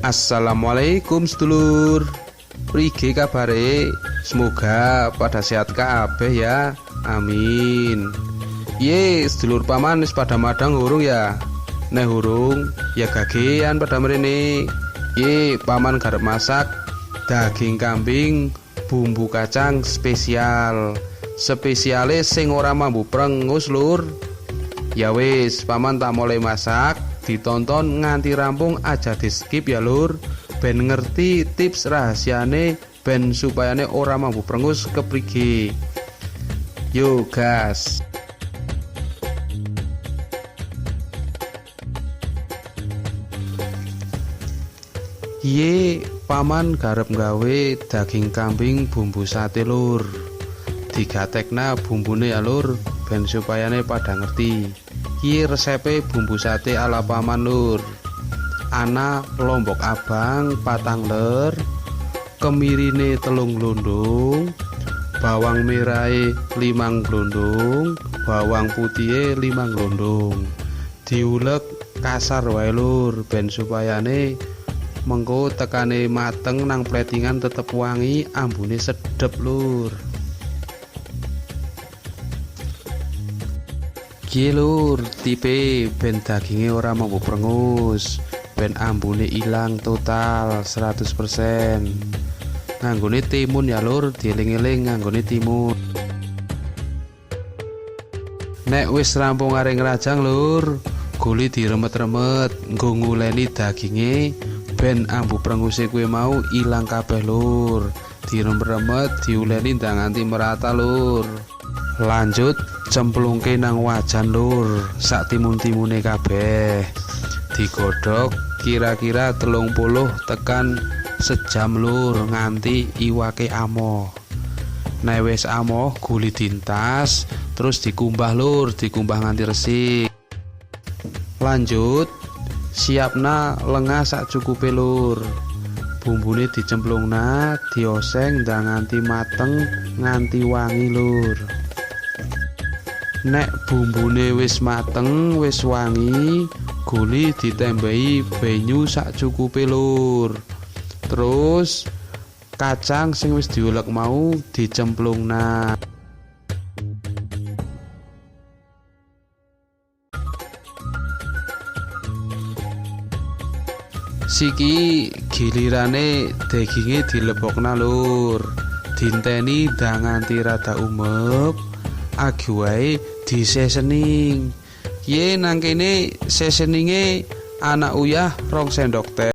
Assalamualaikum sedulur. Prige kabare? Semoga pada sehat kabeh ya. Amin. Ye, sedulur paman wis pada madang hurung ya? Nek hurung ya gagean pada mrene. Ye, paman garep masak daging kambing bumbu kacang spesial. Spesiale sing ora mambu prengus, Lur. Ya wis, paman tak mulai masak. Ditonton nganti rampung aja di skip ya Lur, ben ngerti tips rahasiane ben supayane ora mambu prengus keprigi. Yo gas. Ye, paman garep gawe daging kambing bumbu sate Lur. Digatekna bumbune ya Lur, ben supayane pada ngerti. Ki resepe bumbu sate ala paman Lur. Ana lombok abang patang ler, kemirine 3 glondong, bawang merahe 5 glondong, bawang putih 5 glondong. Diulek kasar wae Lur, ben supayane mengko tekane mateng nang pletingan tetep wangi, ambune sedep Lur. Ki Lur, tipe ben daginge ora mambu prengus, ben ambune ilang total 100%. Nganggone timun ya Lur, dieling-eling nganggone timun. Nek wis rampung areng rajang Lur, guli diremet-remet nggo nguleni daginge ben ambu prenguse kuwi mau ilang kabeh Lur. Diremet-remet diuleni ndang nganti merata Lur. Lanjut cemplungke nang wajan Lur, sak timun-timune kabeh. Digodhog kira-kira 30 tekan sejam Lur nganti iwake amoh. Nek wis amoh guli dintas, terus dikumbah Lur, dikumbah nganti resik. Lanjut siapna lengah sak cukupe Lur. Bumbune dicemplungna, dioseng ndang nganti mateng nganti wangi Lur. Nek bumbune wis mateng, wis wangi, guli ditambahi banyu sak cukupe Lur. Terus kacang sing wis diulek mau dicemplungna. Siki gilirane daginge dilebokna Lur. Dinteni ndang nganti rada umeb, agi wae di seasoning. Ye nang kene seasoninge anak uyah 2 sendok teh.